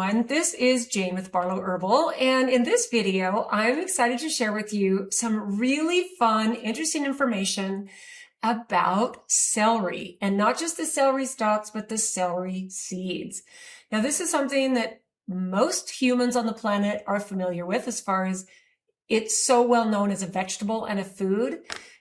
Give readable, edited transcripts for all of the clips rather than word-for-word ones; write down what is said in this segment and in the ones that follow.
everyone. This is Jane with Barlow Herbal, and in this video, I'm excited to share with you some really fun, interesting information about celery, and not just the celery stalks, but the celery seeds. Now, this is something that most humans on the planet are familiar with, as far as it's so well known as a vegetable and a food.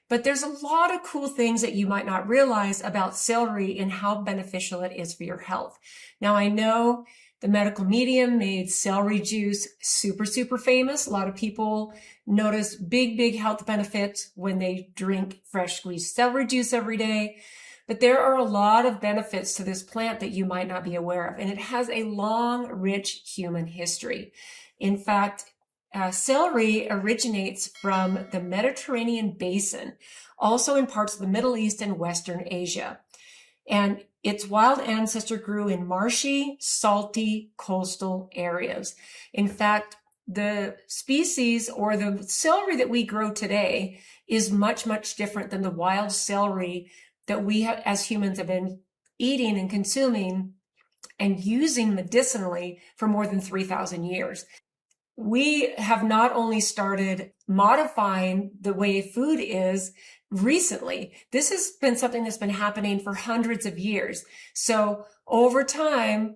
But there's a lot of cool things that you might not realize about celery and how beneficial it is for your health. Now, I know the medical medium made celery juice super famous. A lot of people notice big health benefits when they drink fresh squeezed celery juice every day. But there are a lot of benefits to this plant that you might not be aware of. And it has a long, rich human history. In fact, celery originates from the Mediterranean basin, also in parts of the Middle East and Western Asia. And its wild ancestor grew in marshy, salty, coastal areas. In fact, the species or the celery that we grow today is much different than the wild celery that we as humans have been eating and consuming and using medicinally for more than 3,000 years. We have not only started modifying the way food is recently, this has been something that's been happening for hundreds of years. So over time,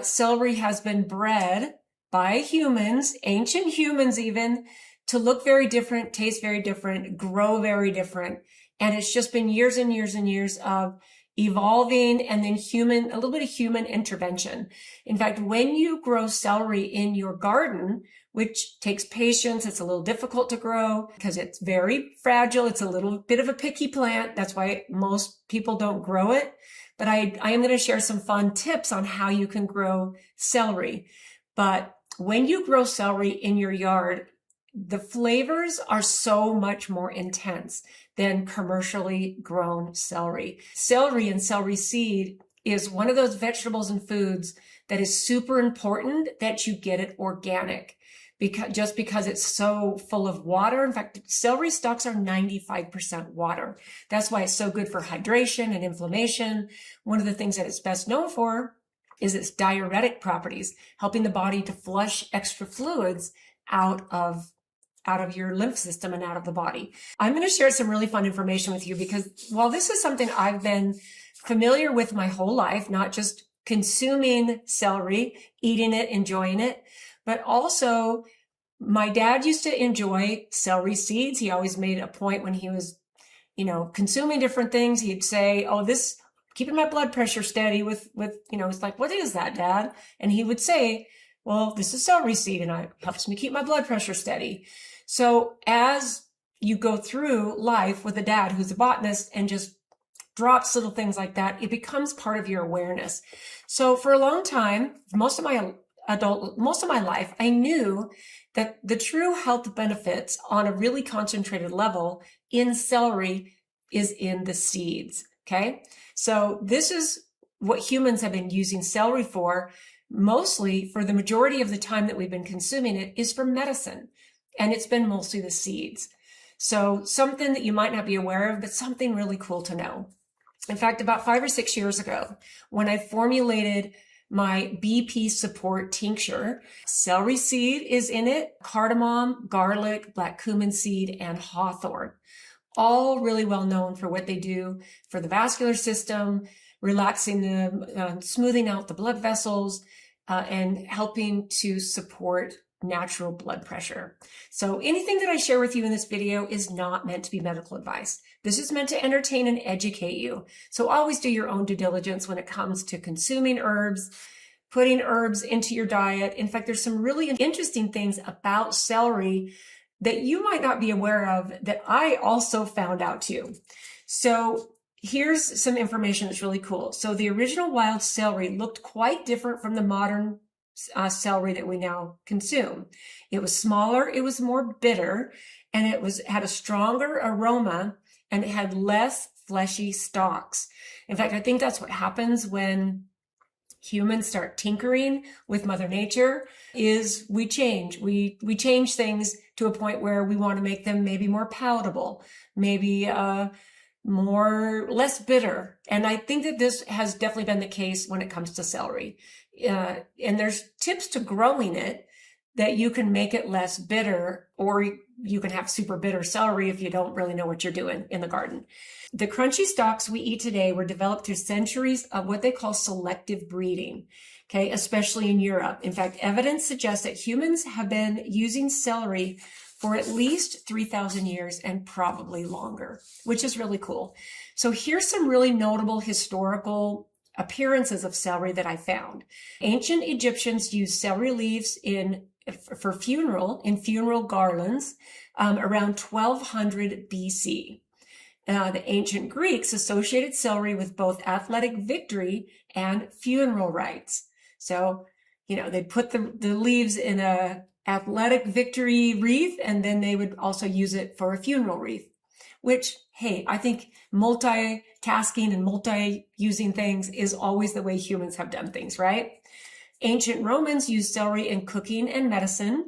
celery has been bred by humans, ancient humans even, to look very different, taste very different, grow very different. And it's just been years and years of evolving, and then a little bit of human intervention. In fact, when you grow celery in your garden, which takes patience, it's a little difficult to grow because it's very fragile. It's a little bit of a picky plant. That's why most people don't grow it. But I am going to share some fun tips on how you can grow celery. But when you grow celery in your yard, the flavors are so much more intense than commercially grown celery. Celery and celery seed is one of those vegetables and foods that is super important that you get it organic, because it's so full of water. In fact, celery stalks are 95% water. That's why it's so good for hydration and inflammation. One of the things that it's best known for is its diuretic properties, helping the body to flush extra fluids out of your lymph system and out of the body. I'm going to share some really fun information with you, because while this is something I've been familiar with my whole life, not just consuming celery, eating it, enjoying it, but also my dad used to enjoy celery seeds. He always made a point when he was, consuming different things. He'd say, "Oh, this keeping my blood pressure steady with, it's like, what is that, Dad?" And he would say, "Well, this is celery seed and it helps me keep my blood pressure steady." So as you go through life with a dad who's a botanist and just drops little things like that, it becomes part of your awareness. So for a long time, most of my life, I knew that the true health benefits on a really concentrated level in celery is in the seeds. Okay. So this is what humans have been using celery for. Mostly, for the majority of the time that we've been consuming it, is for medicine. And it's been mostly the seeds. So something that you might not be aware of, but something really cool to know. In fact, about 5 or 6 years ago, when I formulated my BP support tincture, celery seed is in it, cardamom, garlic, black cumin seed, and hawthorn. All really well known for what they do for the vascular system, relaxing the, smoothing out the blood vessels, and helping to support natural blood pressure. So anything that I share with you in this video is not meant to be medical advice. This is meant to entertain and educate you. So always do your own due diligence when it comes to consuming herbs, putting herbs into your diet. In fact, there's some really interesting things about celery that you might not be aware of that I also found out too. So here's some information that's really cool. So the original wild celery looked quite different from the modern celery that we now consume. It was smaller, it was more bitter, and had a stronger aroma, and it had less fleshy stalks. In fact, I think that's what happens when humans start tinkering with Mother Nature, is we change. We change things to a point where we want to make them maybe more palatable, maybe less bitter. And I think that this has definitely been the case when it comes to celery. And there's tips to growing it that you can make it less bitter, or you can have super bitter celery if you don't really know what you're doing in the garden. The crunchy stalks we eat today were developed through centuries of what they call selective breeding, okay, especially in Europe. In fact, evidence suggests that humans have been using celery for at least 3,000 years and probably longer, which is really cool. So here's some really notable historical appearances of celery that I found. Ancient Egyptians used celery leaves for funeral garlands around 1200 BC. The ancient Greeks associated celery with both athletic victory and funeral rites. So, they'd put the leaves in a athletic victory wreath, and then they would also use it for a funeral wreath, which, hey, I think multitasking and multi-using things is always the way humans have done things, right? Ancient Romans used celery in cooking and medicine.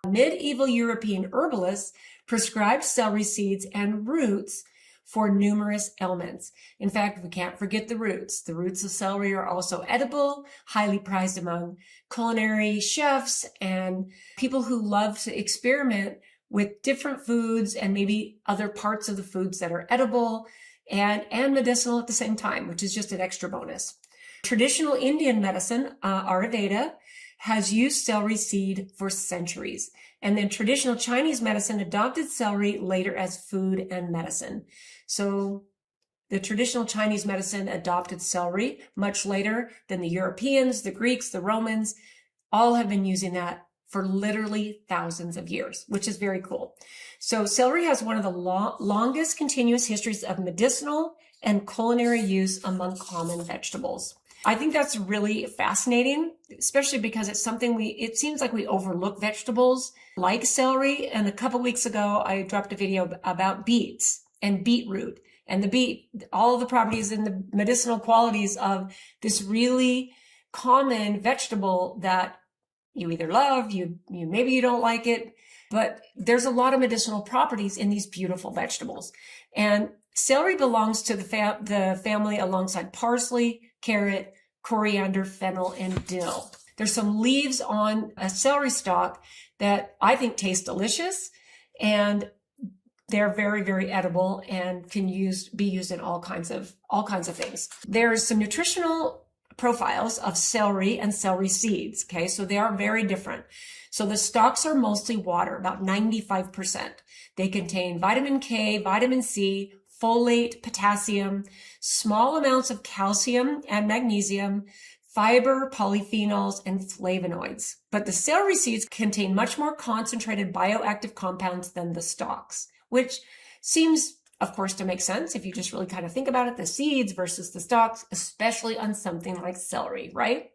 Medieval European herbalists prescribed celery seeds and roots for numerous ailments. In fact, we can't forget the roots. The roots of celery are also edible, highly prized among culinary chefs and people who love to experiment with different foods and maybe other parts of the foods that are edible and medicinal at the same time, which is just an extra bonus. Traditional Indian medicine, Ayurveda, has used celery seed for centuries. And then traditional Chinese medicine adopted celery later as food and medicine. So the traditional Chinese medicine adopted celery much later than the Europeans, the Greeks, the Romans. All have been using that for literally thousands of years, which is very cool. So celery has one of the longest continuous histories of medicinal and culinary use among common vegetables. I think that's really fascinating, especially because it's something it seems like we overlook vegetables like celery. And a couple weeks ago, I dropped a video about beets and beetroot, and the beet, all of the properties and the medicinal qualities of this really common vegetable that you either love, maybe you don't like it, but there's a lot of medicinal properties in these beautiful vegetables. And celery belongs to the family alongside parsley, carrot, coriander, fennel, and dill. There's some leaves on a celery stalk that I think taste delicious, and they're very, very edible and can be used in all kinds of things. There's some nutritional profiles of celery and celery seeds. Okay, so they are very different. So the stalks are mostly water, about 95%. They contain vitamin K, vitamin C, folate, potassium, small amounts of calcium and magnesium, fiber, polyphenols, and flavonoids. But the celery seeds contain much more concentrated bioactive compounds than the stalks, which seems, of course, to make sense if you just really kind of think about it, the seeds versus the stalks, especially on something like celery, right?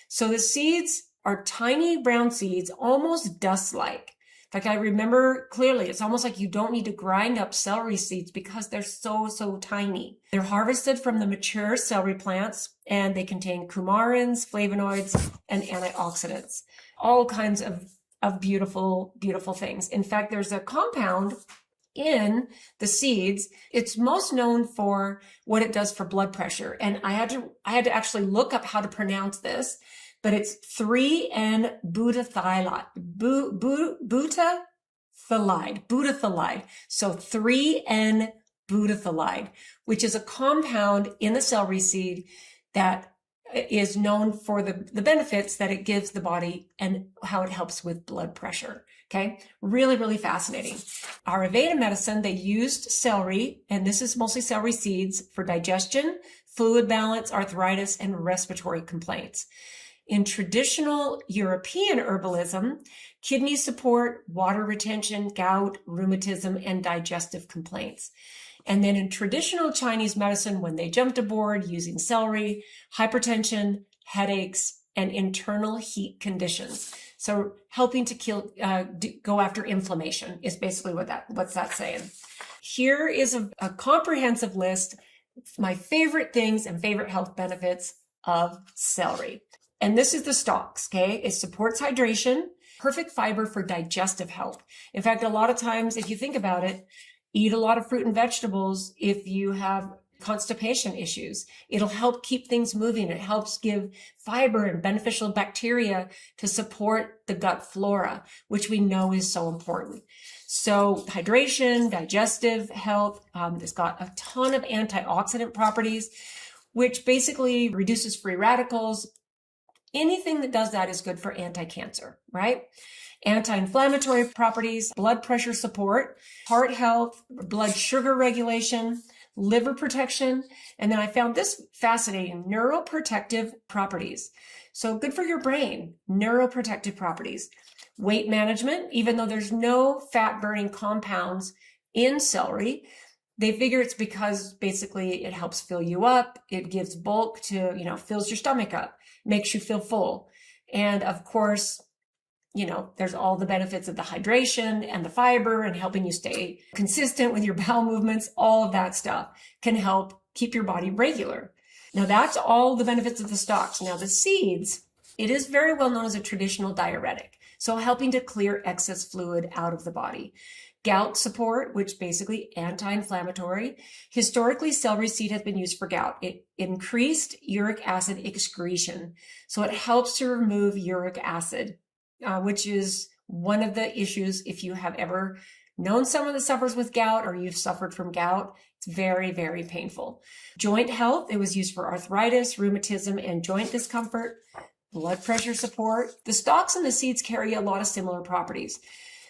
So the seeds are tiny brown seeds, almost dust-like. In fact, I remember clearly, it's almost like you don't need to grind up celery seeds because they're so tiny. They're harvested from the mature celery plants, and they contain coumarins, flavonoids, and antioxidants. All kinds of beautiful, beautiful things. In fact, there's a compound in the seeds. It's most known for what it does for blood pressure. And I had to actually look up how to pronounce this, but it's 3N-butyrylide. Butyrylide. So 3N-butyrylide, which is a compound in the celery seed that is known for the benefits that it gives the body and how it helps with blood pressure. Okay, really, really fascinating. Ayurveda medicine, they used celery, and this is mostly celery seeds, for digestion, fluid balance, arthritis, and respiratory complaints. In traditional European herbalism, kidney support, water retention, gout, rheumatism, and digestive complaints. And then in traditional Chinese medicine, when they jumped aboard using celery, hypertension, headaches, and internal heat conditions. So helping to go after inflammation is basically what's that saying. Here is a comprehensive list, my favorite things and favorite health benefits of celery. And this is the stalks, okay? It supports hydration, perfect fiber for digestive health. In fact, a lot of times, if you think about it, eat a lot of fruit and vegetables if you have constipation issues. It'll help keep things moving. It helps give fiber and beneficial bacteria to support the gut flora, which we know is so important. So hydration, digestive health, it's got a ton of antioxidant properties, which basically reduces free radicals. Anything that does that is good for anti-cancer, right? Anti-inflammatory properties, blood pressure support, heart health, blood sugar regulation, liver protection. And then I found this fascinating, neuroprotective properties. So good for your brain, neuroprotective properties. Weight management, even though there's no fat burning compounds in celery, they figure it's because basically it helps fill you up. It gives bulk to, fills your stomach up, makes you feel full. And of course, there's all the benefits of the hydration and the fiber and helping you stay consistent with your bowel movements. All of that stuff can help keep your body regular. Now that's all the benefits of the stalks. Now the seeds, it is very well known as a traditional diuretic. So helping to clear excess fluid out of the body. Gout support, which basically anti-inflammatory. Historically, celery seed has been used for gout. It increased uric acid excretion. So it helps to remove uric acid, which is one of the issues if you have ever known someone that suffers with gout or you've suffered from gout. It's very, very painful. Joint health, it was used for arthritis, rheumatism, and joint discomfort. Blood pressure support. The stalks and the seeds carry a lot of similar properties.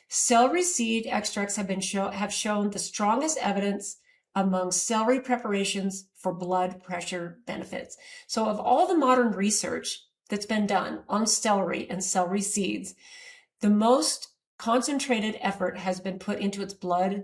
Celery seed extracts have shown the strongest evidence among celery preparations for blood pressure benefits. So of all the modern research that's been done on celery and celery seeds, the most concentrated effort has been put into its blood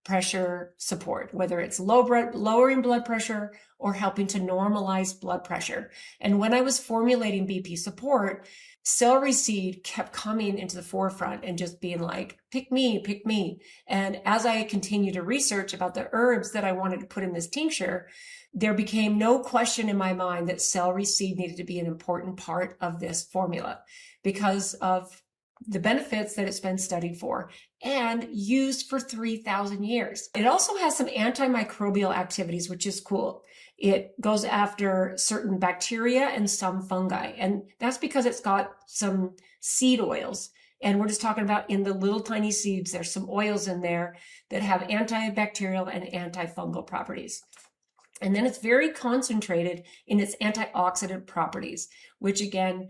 pressure support, whether it's lowering blood pressure or helping to normalize blood pressure. And when I was formulating BP support, celery seed kept coming into the forefront and just being like, pick me, pick me. And as I continued to research about the herbs that I wanted to put in this tincture, there became no question in my mind that celery seed needed to be an important part of this formula because of the benefits that it's been studied for and used for 3,000 years. It also has some antimicrobial activities, which is cool. It goes after certain bacteria and some fungi. And that's because it's got some seed oils. And we're just talking about in the little tiny seeds, there's some oils in there that have antibacterial and antifungal properties. And then it's very concentrated in its antioxidant properties, which again,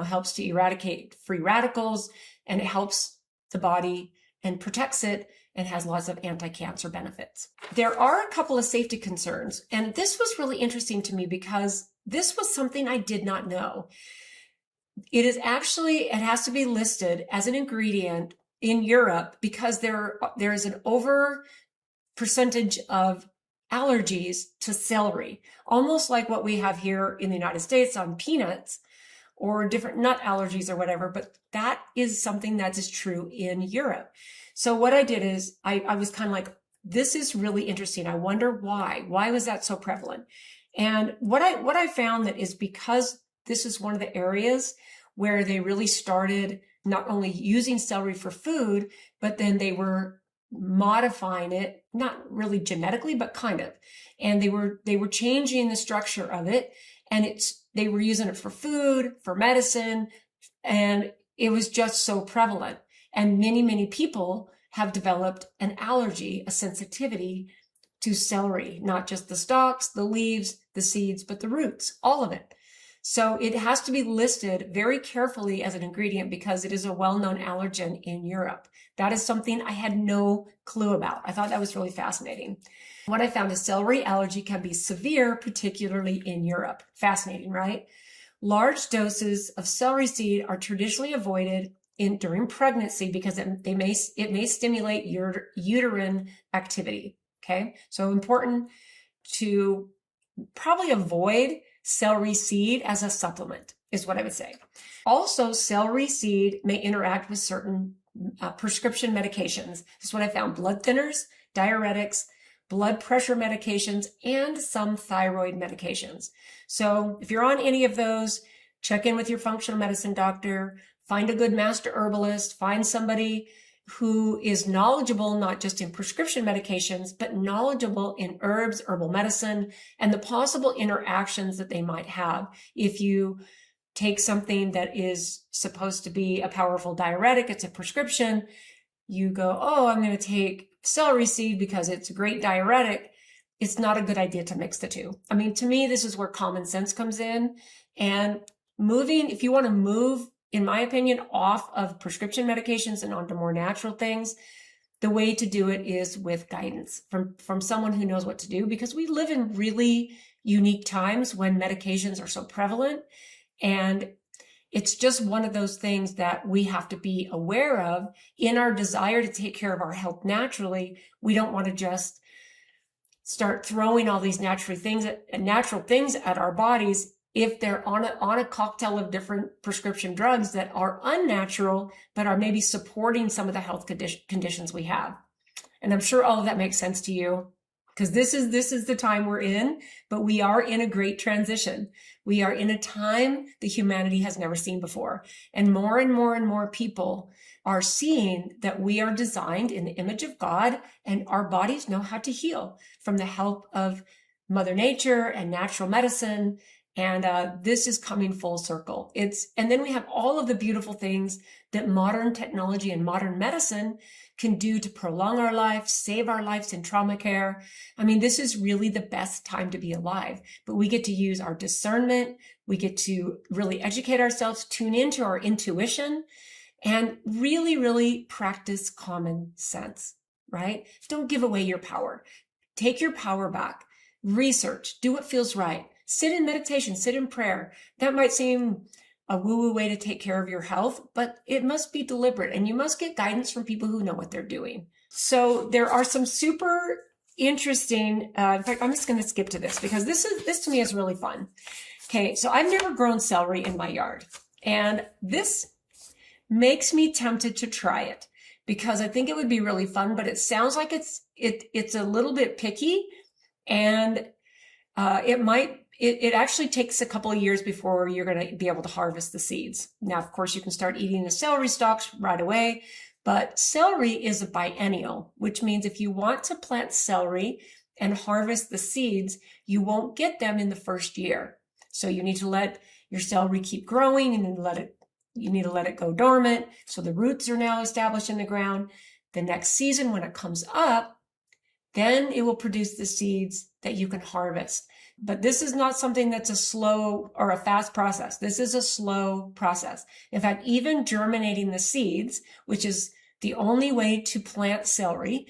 helps to eradicate free radicals, and it helps the body and protects it and has lots of anti-cancer benefits. There are a couple of safety concerns, and this was really interesting to me because this was something I did not know. It has to be listed as an ingredient in Europe because there is an over percentage of allergies to celery, almost like what we have here in the United States on peanuts or different nut allergies or whatever, but that is something that is true in Europe. So what I did is I was kind of like, this is really interesting. I wonder why. Why was that so prevalent? And what I found that is because this is one of the areas where they really started not only using celery for food, but then they were modifying it, not really genetically, but kind of. And they were changing the structure of it, and they were using it for food, for medicine, and it was just so prevalent. And many, many people have developed an allergy, a sensitivity to celery, not just the stalks, the leaves, the seeds, but the roots, all of it. So it has to be listed very carefully as an ingredient because it is a well-known allergen in Europe. That is something I had no clue about. I thought that was really fascinating. What I found is celery allergy can be severe, particularly in Europe. Fascinating, right? Large doses of celery seed are traditionally avoided during pregnancy because it may stimulate uterine activity. Okay, so important to probably avoid celery seed as a supplement is what I would say. Also, celery seed may interact with certain prescription medications. This is what I found: blood thinners, diuretics, blood pressure medications, and some thyroid medications. So if you're on any of those, check in with your functional medicine doctor, find a good master herbalist, find somebody who is knowledgeable not just in prescription medications, but knowledgeable in herbs, herbal medicine, and the possible interactions that they might have. If you take something that is supposed to be a powerful diuretic, it's a prescription, you go, oh, I'm going to take celery seed because it's a great diuretic. It's not a good idea to mix the two. I mean, to me, this is where common sense comes in. And if you want to move, in my opinion, off of prescription medications and onto more natural things, the way to do it is with guidance from someone who knows what to do, because we live in really unique times when medications are so prevalent. And it's just one of those things that we have to be aware of in our desire to take care of our health naturally. We don't want to just start throwing all these natural things at our bodies if they're on a cocktail of different prescription drugs that are unnatural, but are maybe supporting some of the health conditions we have. And I'm sure all of that makes sense to you, because this is the time we're in, but we are in a great transition. We are in a time that humanity has never seen before. And more and more people are seeing that we are designed in the image of God, and our bodies know how to heal from the help of Mother Nature and natural medicine. And this is coming full circle. And then we have all of the beautiful things that modern technology and modern medicine can do to prolong our life, save our lives in trauma care. I mean, this is really the best time to be alive, but we get to use our discernment. We get to really educate ourselves, tune into our intuition, and really, really practice common sense, right? Don't give away your power. Take your power back. Research, do what feels right. Sit in meditation, sit in prayer. That might seem a woo-woo way to take care of your health, but it must be deliberate, and you must get guidance from people who know what they're doing. So there are some super interesting, in fact, I'm just going to skip to this because this to me is really fun. Okay, so I've never grown celery in my yard, and this makes me tempted to try it because I think it would be really fun, but it sounds like it's a little bit picky, and it actually takes a couple of years before you're going to be able to harvest the seeds. Now, of course, you can start eating the celery stalks right away, but celery is a biennial, which means if you want to plant celery and harvest the seeds, you won't get them in the first year. So you need to let your celery keep growing, and you need to let it go dormant. So the roots are now established in the ground. The next season, when it comes up, then it will produce the seeds that you can harvest. But this is not something that's a slow or a fast process. This is a slow process. In fact, even germinating the seeds, which is the only way to plant celery,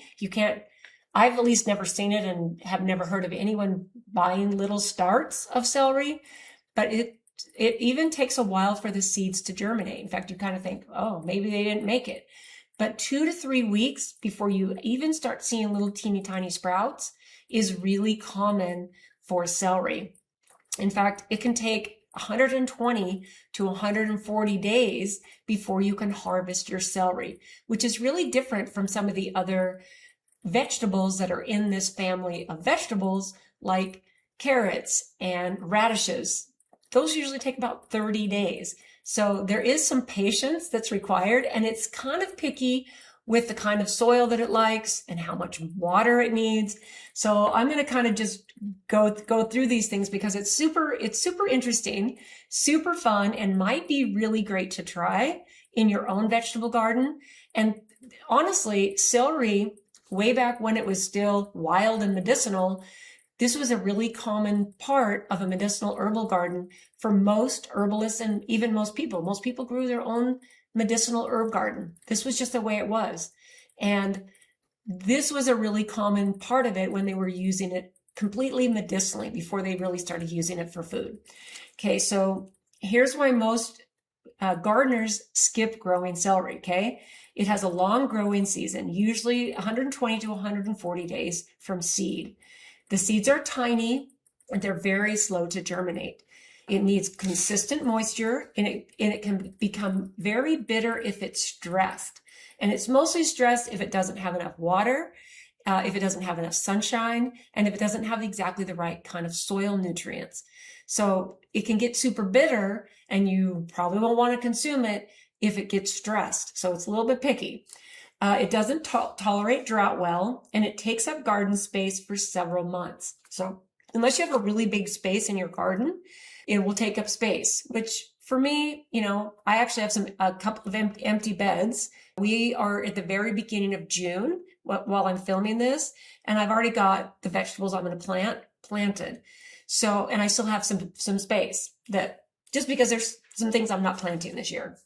I've at least never seen it and have never heard of anyone buying little starts of celery, but it even takes a while for the seeds to germinate. In fact, you kind of think, oh, maybe they didn't make it. But 2 to 3 weeks before you even start seeing little teeny tiny sprouts is really common for celery. In fact, it can take 120 to 140 days before you can harvest your celery, which is really different from some of the other vegetables that are in this family of vegetables, like carrots and radishes. Those usually take about 30 days. So there is some patience that's required, and it's kind of picky with the kind of soil that it likes and how much water it needs. So I'm going to kind of just go through these things because it's super interesting, super fun, and might be really great to try in your own vegetable garden. And honestly, celery, way back when it was still wild and medicinal, this was a really common part of a medicinal herbal garden for most herbalists and even most people. Most people grew their own medicinal herb garden. This was just the way it was. And this was a really common part of it when they were using it completely medicinally before they really started using it for food. Okay, so here's why most gardeners skip growing celery, okay? It has a long growing season, usually 120 to 140 days from seed. The seeds are tiny and they're very slow to germinate. It needs consistent moisture, and it can become very bitter if it's stressed. And it's mostly stressed if it doesn't have enough water, if it doesn't have enough sunshine, and if it doesn't have exactly the right kind of soil nutrients. So it can get super bitter, and you probably won't want to consume it if it gets stressed. So it's a little bit picky. It doesn't tolerate drought well, and it takes up garden space for several months. So unless you have a really big space in your garden, it will take up space, which for me, I actually have a couple of empty beds. We are at the very beginning of June while I'm filming this, and I've already got the vegetables I'm going to planted. So, and I still have some space that just because there's some things I'm not planting this year.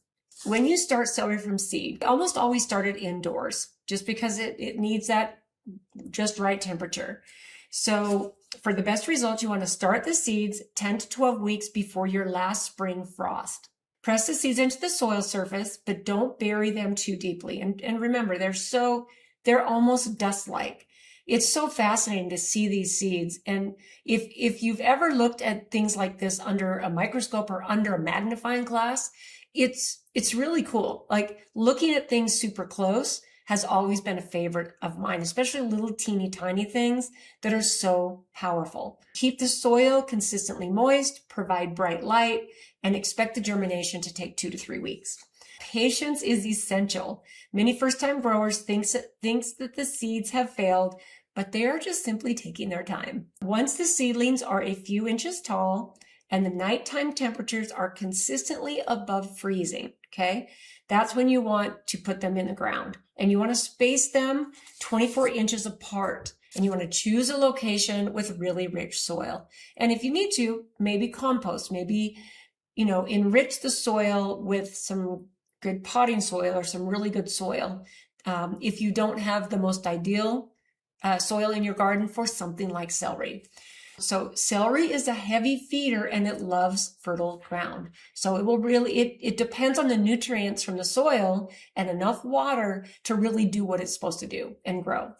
When you start celery from seed, I almost always start it indoors just because it needs that just right temperature. So for the best results, you want to start the seeds 10 to 12 weeks before your last spring frost. Press the seeds into the soil surface, but don't bury them too deeply. And remember, they're almost dust-like. It's so fascinating to see these seeds. And if you've ever looked at things like this under a microscope or under a magnifying glass, it's really cool. Like looking at things super close has always been a favorite of mine, especially little teeny tiny things that are so powerful. Keep the soil consistently moist, provide bright light, and expect the germination to take 2 to 3 weeks. Patience is essential. Many first-time growers thinks that the seeds have failed, but they are just simply taking their time. Once the seedlings are a few inches tall and the nighttime temperatures are consistently above freezing, okay, that's when you want to put them in the ground. And you want to space them 24 inches apart. And you want to choose a location with really rich soil. And if you need to, maybe compost, maybe, enrich the soil with some good potting soil or some really good soil. If you don't have the most ideal soil in your garden for something like celery. So celery is a heavy feeder and it loves fertile ground. So it depends on the nutrients from the soil and enough water to really do what it's supposed to do and grow.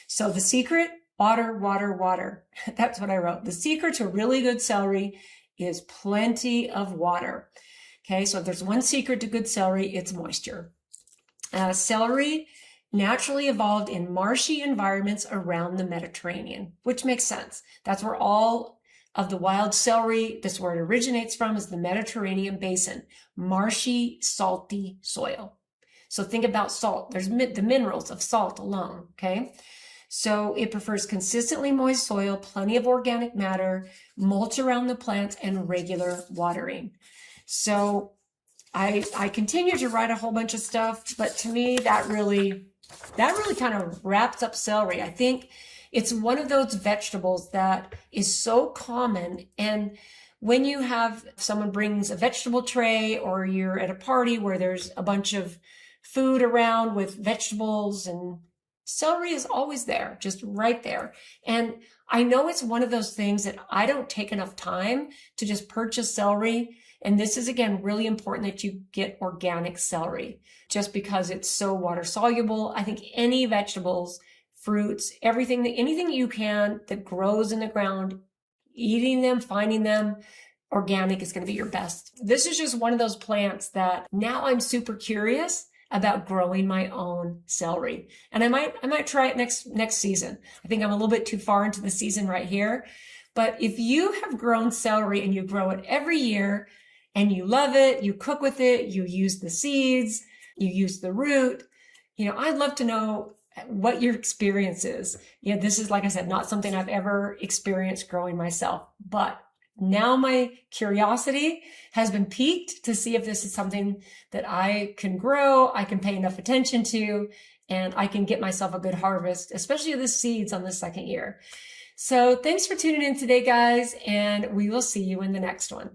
So the secret, water, water, water. That's what I wrote. The secret to really good celery is plenty of water. Okay, so if there's one secret to good celery, it's moisture. Celery naturally evolved in marshy environments around the Mediterranean, which makes sense. That's where all of the wild celery, that's where it originates from, is the Mediterranean basin, marshy, salty soil. So think about salt. There's the minerals of salt alone, okay? So it prefers consistently moist soil, plenty of organic matter, mulch around the plants, and regular watering. So I continue to write a whole bunch of stuff, but to me, that really kind of wraps up celery. I think it's one of those vegetables that is so common. And when you have someone brings a vegetable tray or you're at a party where there's a bunch of food around with vegetables, and celery is always there, just right there. And I know it's one of those things that I don't take enough time to just purchase celery. And this is, again, really important that you get organic celery just because it's so water soluble. I think any vegetables, fruits, anything you can that grows in the ground, eating them, finding them, organic is going to be your best. This is just one of those plants that now I'm super curious about growing my own celery. And I might try it next season. I think I'm a little bit too far into the season right here. But if you have grown celery and you grow it every year and you love it, you cook with it, you use the seeds, you use the root, I'd love to know what your experience is. This is, like I said, not something I've ever experienced growing myself, but now my curiosity has been piqued to see if this is something that I can grow, I can pay enough attention to, and I can get myself a good harvest, especially the seeds on the second year. So thanks for tuning in today, guys, and we will see you in the next one.